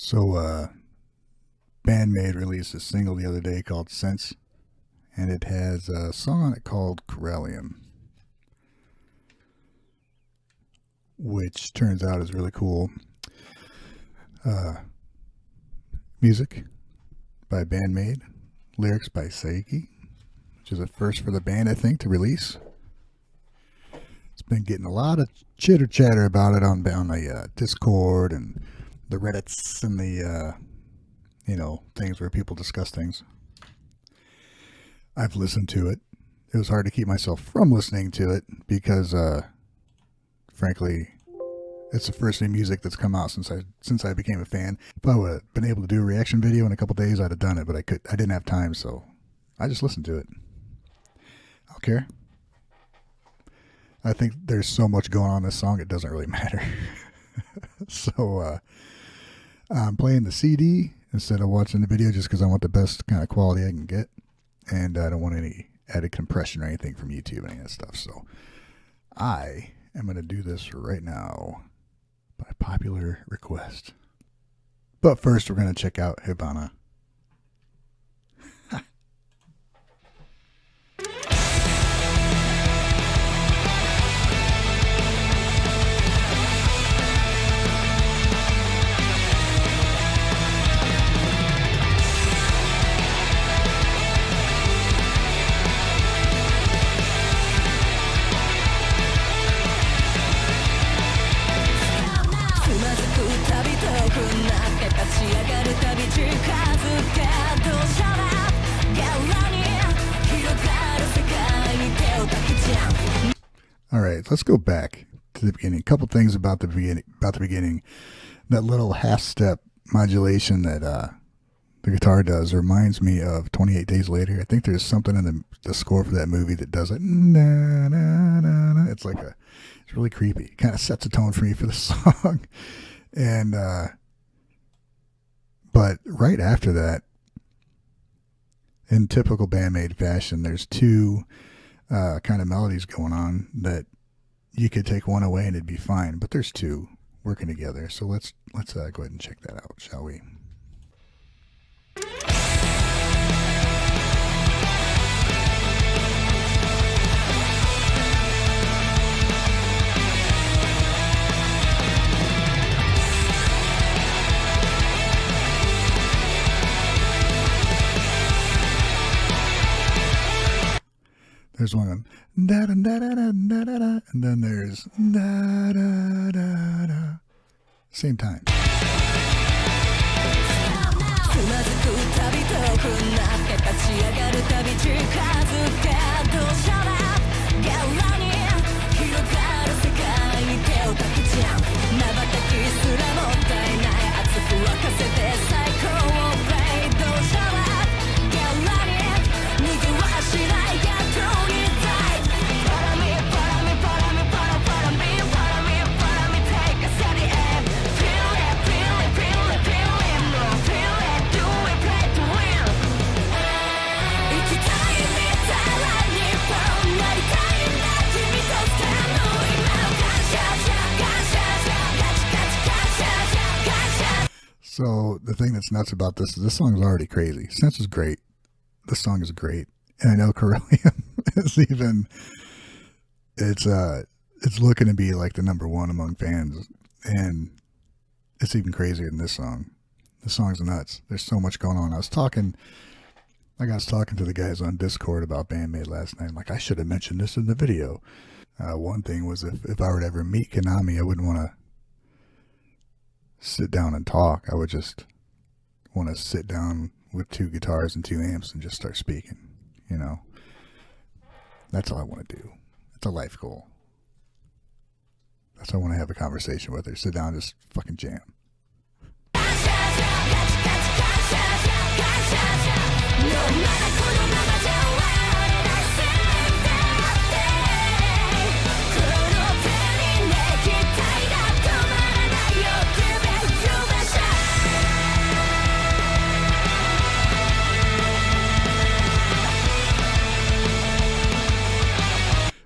So, BAND-MAID released a single the other day called Sense, and it has a song on it called CORALLIUM, which turns out is really cool. Music by BAND-MAID, lyrics by Saiki, which is a first for the band, I think, to release. It's been getting a lot of chitter chatter about it on the Discord and the Reddits and the things where people discuss things. I've listened to it. It was hard to keep myself from listening to it because, frankly, it's the first new music that's come out since I became a fan. If I would have been able to do a reaction video in a couple days, I'd have done it, but I didn't have time, so I just listened to it. I don't care. I think there's so much going on in this song, it doesn't really matter. So, I'm playing the CD instead of watching the video just because I want the best kind of quality I can get. And I don't want any added compression or anything from YouTube and any of that stuff. So I am going to do this right now by popular request. But first we're going to check out Hibana. All right, let's go back to the beginning. A couple things about the beginning. That little half-step modulation that the guitar does reminds me of 28 Days Later. I think there's something in the score for that movie that does it. Na, na, na, na. It's really creepy. It kind of sets a tone for me for the song. And but right after that, in typical BAND-MAID fashion, there's two kind of melodies going on that you could take one away and it'd be fine, but there's two working together. So let's go ahead and check that out, shall we? There's one da da da da da da da, and then there's da da da da. Same time. So the thing that's nuts about this is this song is already crazy. Sense is great. This song is great. And I know CORALLIUM is it's looking to be like the number one among fans. And it's even crazier than this song. This song's nuts. There's so much going on. I was talking to the guys on Discord about BAND-MAID last night. I'm like, I should have mentioned this in the video. One thing was if I were to ever meet Konami, I wouldn't want to sit down and talk. I would just want to sit down with two guitars and two amps and just start speaking. That's all I want to do. It's a life goal. That's what I want to have a conversation with her. Sit down and just fucking jam.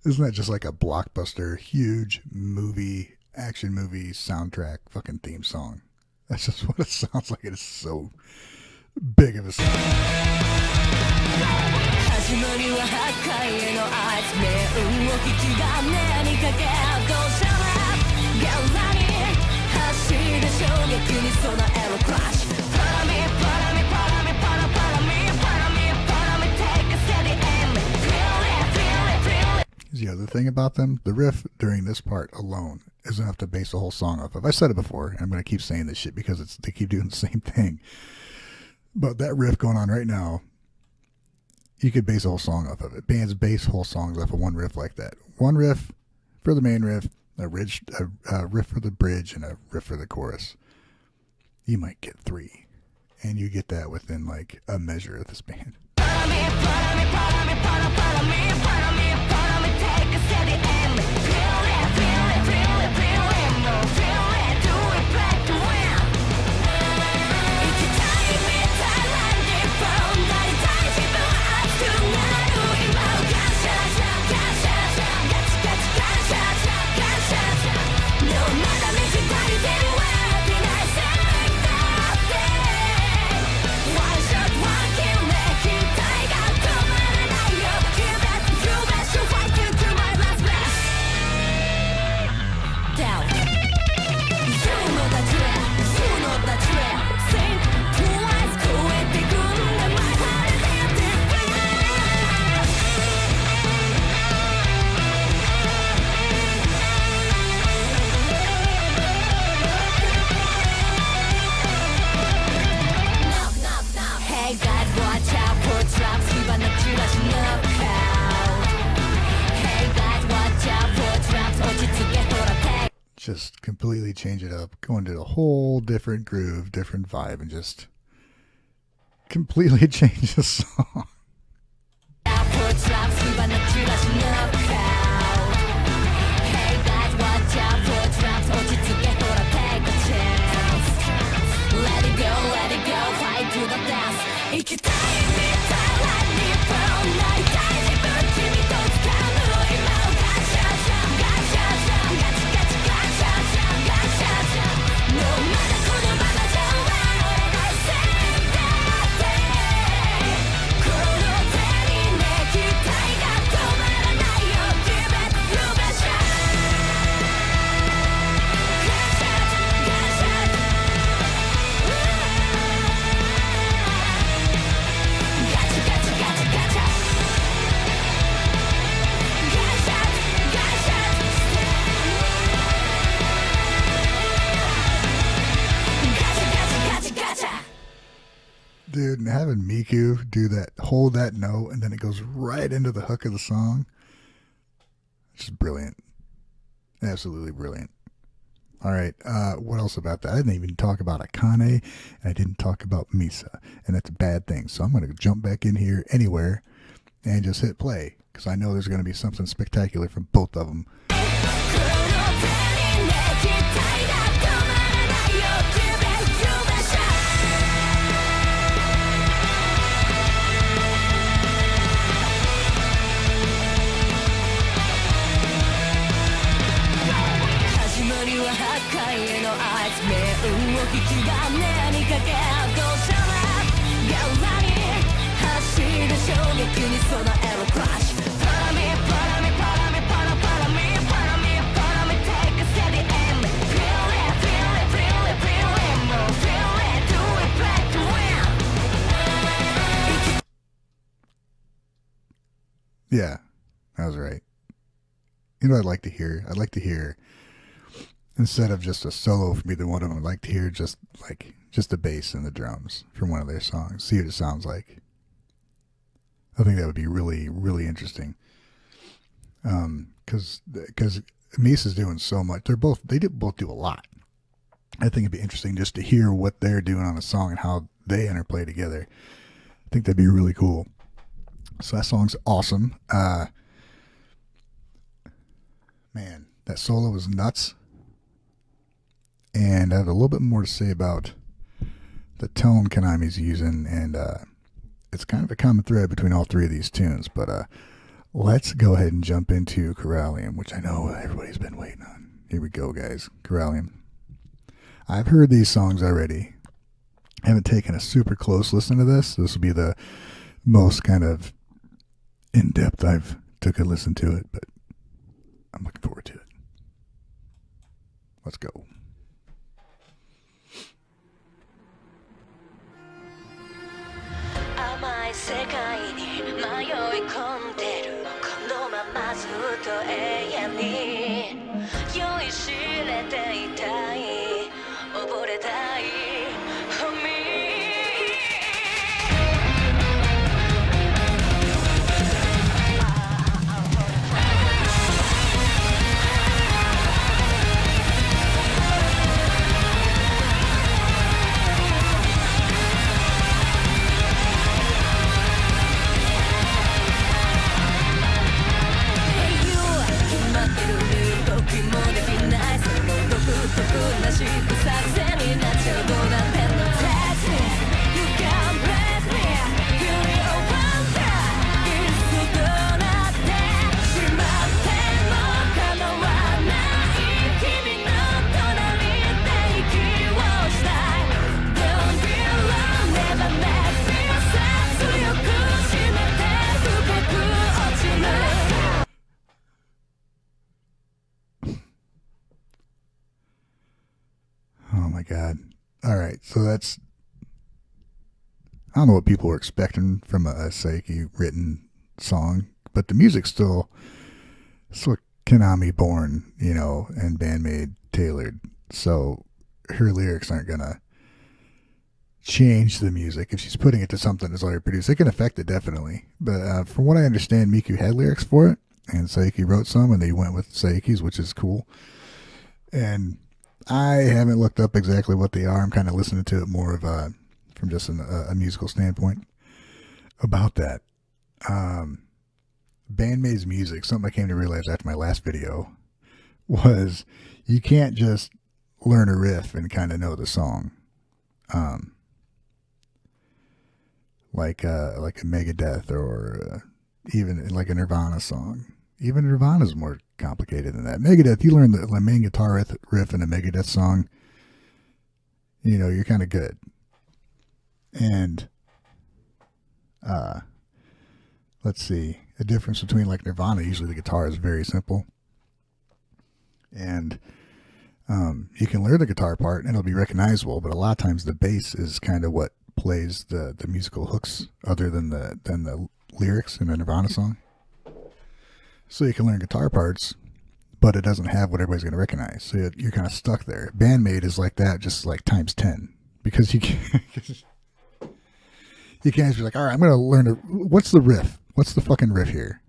Isn't that just like a blockbuster, huge action movie soundtrack fucking theme song? That's just what it sounds like. It is so big of a sound. Here's the other thing about them. The riff during this part alone is enough to base the whole song off of. I said it before, and I'm going to keep saying this shit because they keep doing the same thing. But that riff going on right now, you could base a whole song off of it. Bands base whole songs off of one riff like that. One riff for the main riff, a riff for the bridge, and a riff for the chorus. You might get 3. And you get that within like a measure of this band. Just completely change it up, go into a whole different groove, different vibe, and just completely change the song. Dude, and having Miku do that, hold that note, and then it goes right into the hook of the song. It's just brilliant. Absolutely brilliant. All right, what else about that? I didn't even talk about Akane, and I didn't talk about Misa, and that's a bad thing. So I'm going to jump back in here anywhere and just hit play, because I know there's going to be something spectacular from both of them. Yeah, that was right. You know what I'd like to hear? I'd like to hear, instead of just a solo from either one of them, I'd like to hear just the bass and the drums from one of their songs. See what it sounds like. I think that would be really, really interesting. Because Misa's doing so much. They both do a lot. I think it'd be interesting just to hear what they're doing on a song and how they interplay together. I think that'd be really cool. So that song's awesome. Man, that solo was nuts. And I have a little bit more to say about the tone Konami's using, and it's kind of a common thread between all three of these tunes. But let's go ahead and jump into CORALLIUM, which I know everybody's been waiting on. Here we go, guys. CORALLIUM. I've heard these songs already. I haven't taken a super close listen to this. This will be the most kind of in-depth I've took a listen to it, but I'm looking forward to it. Let's go. 甘い世界に迷い込んでるこのままずっと永遠に酔いしれていたい溺れたい For me Oh my God. All right. So that's, I don't know what people were expecting from a Saiki written song, but the music's still Konami born, you know, and BAND-MAID tailored. So her lyrics aren't going to change the music. If she's putting it to something that's already produced, it can affect it definitely. But from what I understand, Miku had lyrics for it, and Saiki wrote some, and they went with Saiki's, which is cool. And I haven't looked up exactly what they are. I'm kind of listening to it more of from just a musical standpoint about that. BAND-MAID's music, something I came to realize after my last video, was you can't just learn a riff and kind of know the song. Like a Megadeth or even like a Nirvana song. Even Nirvana's more complicated than that. Megadeth, you learn the main guitar riff in a Megadeth song, you know, you're kind of good. And let's see, the difference between like Nirvana, usually the guitar is very simple. And you can learn the guitar part and it'll be recognizable, but a lot of times the bass is kind of what plays the musical hooks other than the lyrics in a Nirvana song. So you can learn guitar parts, but it doesn't have what everybody's going to recognize. So you're kind of stuck there. BAND-MAID is like that, just like times 10. Because you can't just be like, all right, I'm going to learn what's the riff? What's the fucking riff here?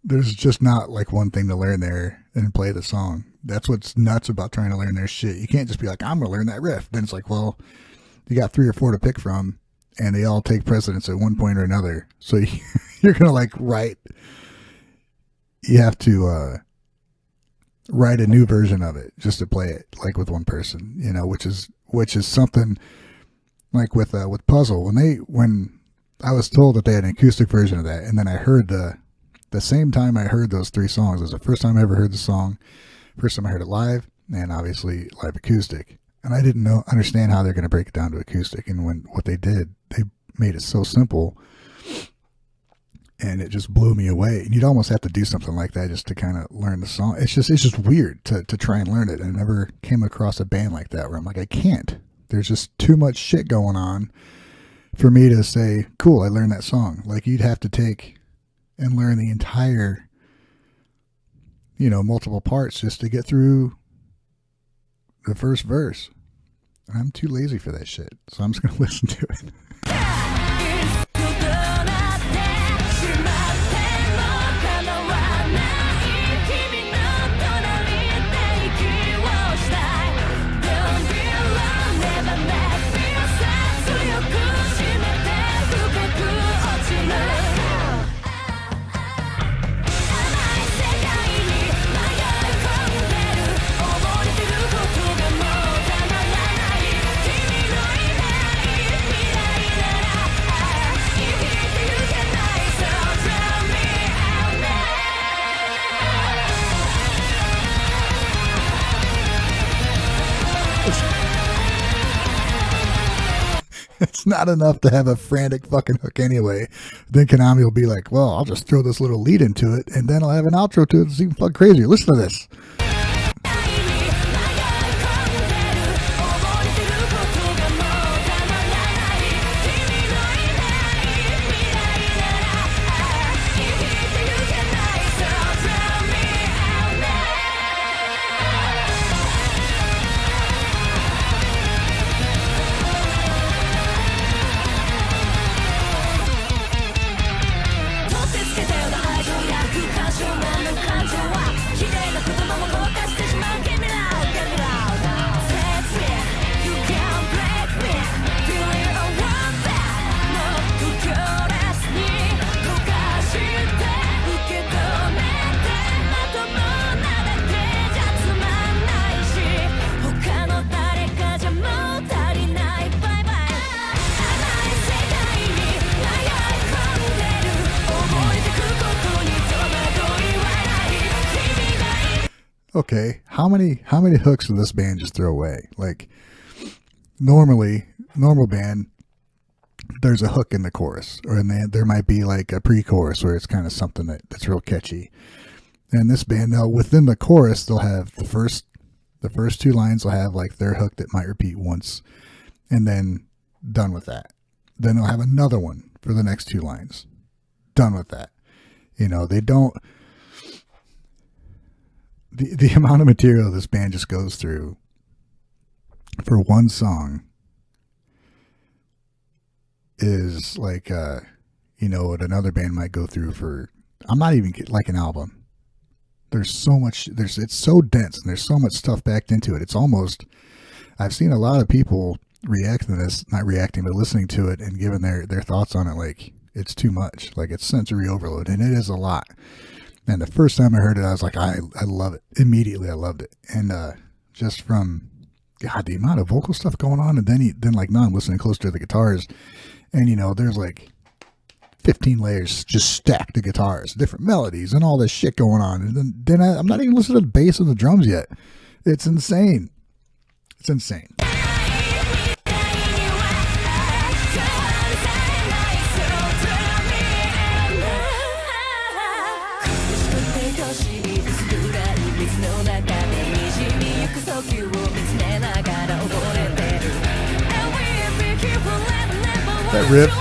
There's just not like one thing to learn there and play the song. That's what's nuts about trying to learn their shit. You can't just be like, I'm going to learn that riff. Then it's like, well, you got 3 or 4 to pick from and they all take precedence at one point or another. So you're going to like you have to write a new version of it just to play it like with one person, you know, which is something like with Puzzle. When I was told that they had an acoustic version of that, and then I heard the same time I heard those 3 songs, it was the first time I ever heard the song, first time I heard it live, and obviously live acoustic. And I didn't understand how they're going to break it down to acoustic. And what they did, they made it so simple, and it just blew me away. And you'd almost have to do something like that just to kind of learn the song. It's just weird to try and learn it. And I never came across a band like that where I'm like, I can't. There's just too much shit going on for me to say, cool, I learned that song. Like you'd have to take and learn the entire, you know, multiple parts just to get through the first verse. I'm too lazy for that shit, so I'm just going to listen to it. It's not enough to have a frantic fucking hook anyway. Then Konami will be like, well, I'll just throw this little lead into it, and then I'll have an outro to it that's even fucking crazier. Listen to this. Okay, how many hooks did this band just throw away? Like, normal band, there's a hook in the chorus, or there might be like a pre-chorus where it's kind of something that's real catchy. And this band, now within the chorus, they'll have the first two lines will have like their hook that might repeat once, and then done with that. Then they'll have another one for the next two lines, done with that. You know, they don't. The amount of material this band just goes through for one song is like, you know, what another band might go through for, I'm not even like an album. There's so much, it's so dense and there's so much stuff backed into it. It's almost, I've seen a lot of people react to this, not reacting, but listening to it and giving their thoughts on it. Like, it's too much, like it's sensory overload, and it is a lot. And the first time I heard it, I was like, I love it. Immediately, I loved it. And just from, God, the amount of vocal stuff going on. And then like, now I'm listening closer to the guitars. And, you know, there's like 15 layers just stacked to guitars, different melodies, and all this shit going on. And then I'm not even listening to the bass and the drums yet. It's insane. It's insane. That riff.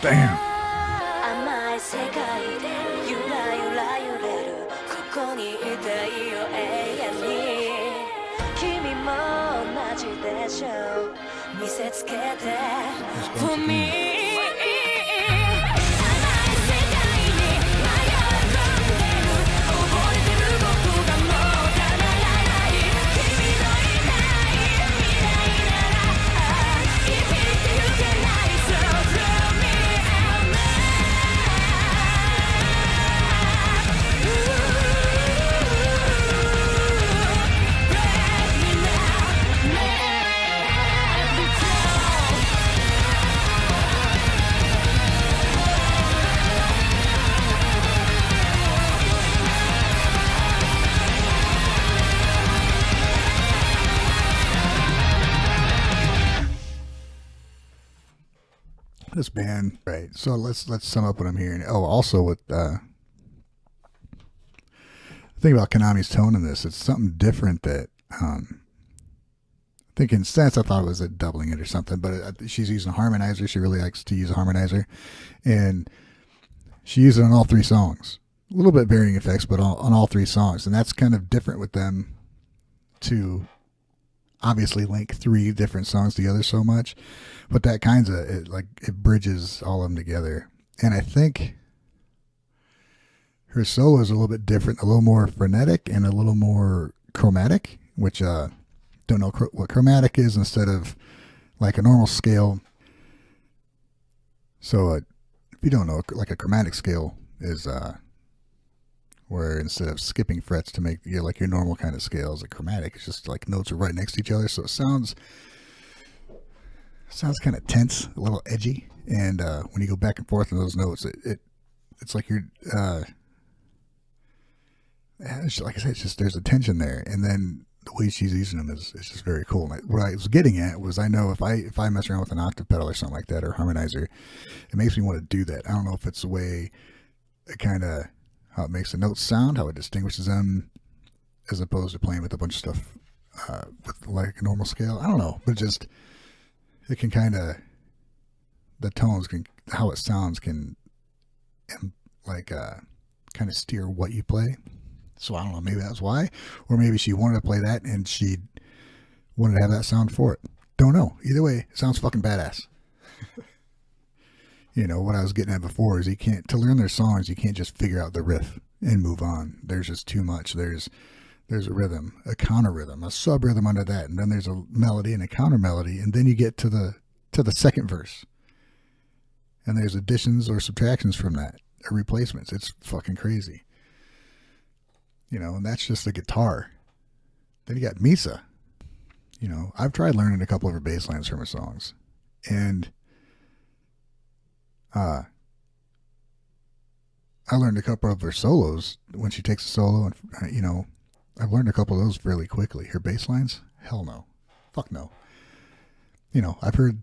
Damn. For me. This band, right? So let's sum up what I'm hearing. Oh, also with the thing about Konami's tone in this, it's something different that I think in sense I thought it was a doubling it or something, but she's using a harmonizer. She really likes to use a harmonizer, and she used it on all three songs. A little bit varying effects, but on all three songs, and that's kind of different with them to obviously link three different songs together so much, but that kinds of it bridges all of them together. And I think her solo is a little bit different, a little more frenetic and a little more chromatic, which don't know what chromatic is instead of like a normal scale. So if you don't know, like a chromatic scale is where instead of skipping frets to make like your normal kind of scales, a chromatic, it's just like notes are right next to each other, so it sounds kind of tense, a little edgy, and when you go back and forth in those notes, it's like you're like I said, it's just there's a tension there, and then the way she's using them is just very cool. And what I was getting at was, I know if I mess around with an octave pedal or something like that, or harmonizer, it makes me want to do that. I don't know if it's the way it kind of how it makes the notes sound, how it distinguishes them, as opposed to playing with a bunch of stuff with like a normal scale. I don't know, but it can kind of, the tones can, how it sounds can like kind of steer what you play. So I don't know, maybe that's why, or maybe she wanted to play that and she wanted to have that sound for it. Don't know. Either way, it sounds fucking badass. You know, what I was getting at before is to learn their songs, you can't just figure out the riff and move on. There's just too much. There's a rhythm, a counter rhythm, a sub rhythm under that, and then there's a melody and a counter melody, and then you get to the second verse. And there's additions or subtractions from that, or replacements. It's fucking crazy. You know, and that's just the guitar. Then you got Misa. You know, I've tried learning a couple of her bass lines from her songs. And I learned a couple of her solos when she takes a solo. And, you know, I've learned a couple of those fairly quickly. Her bass lines? Hell no. Fuck no. You know, I've heard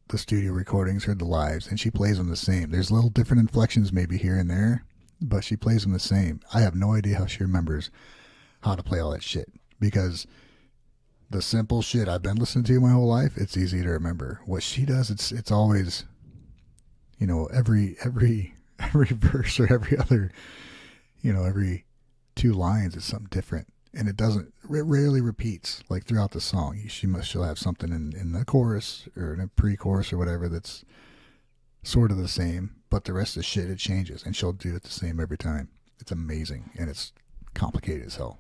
the studio recordings, heard the lives, and she plays them the same. There's little different inflections maybe here and there, but she plays them the same. I have no idea how she remembers how to play all that shit, because the simple shit I've been listening to my whole life, it's easy to remember. What she does, it's always, you know, every verse or every other, you know, every two lines is something different, and it rarely repeats like throughout the song. She'll have something in the chorus or in a pre-chorus or whatever that's sort of the same, but the rest of the shit, it changes, and she'll do it the same every time. It's amazing, and it's complicated as hell.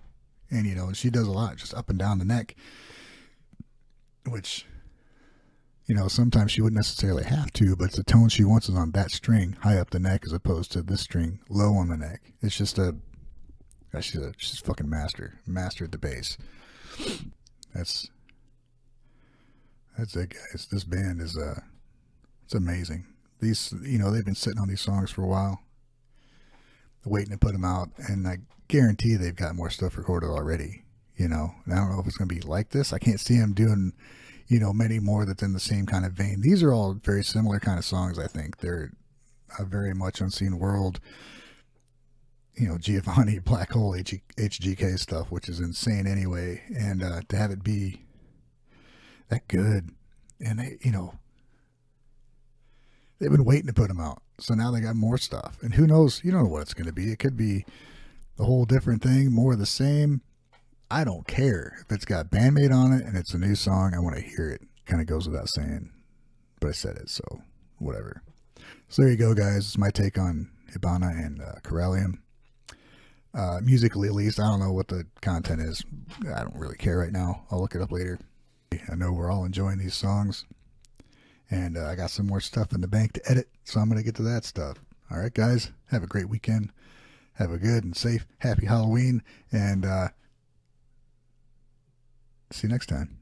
And, you know, she does a lot just up and down the neck, which, you know, sometimes she wouldn't necessarily have to, but the tone she wants is on that string high up the neck as opposed to this string low on the neck. It's just she's fucking mastered the bass. That's it, guys. This band is it's amazing. These, you know, they've been sitting on these songs for a while, waiting to put them out, and I guarantee they've got more stuff recorded already. You know, and I don't know if it's going to be like this. I can't see them doing, you know, many more that's in the same kind of vein. These are all very similar kind of songs. I think they're very much Unseen World, you know, Giovanni, Black Hole, HGK stuff, which is insane anyway. And to have it be that good, and they, you know, they've been waiting to put them out, so now they got more stuff, and who knows? You don't know what it's going to be. It could be a whole different thing, more of the same. I don't care if it's got BAND-MAID on it and it's a new song. I want to hear it. Kind of goes without saying, but I said it, so whatever. So there you go, guys. It's my take on Hibana and CORALLIUM. Musically, at least, I don't know what the content is. I don't really care right now. I'll look it up later. I know we're all enjoying these songs, and I got some more stuff in the bank to edit, so I'm going to get to that stuff. All right, guys, have a great weekend. Have a good and safe, happy Halloween, and see you next time.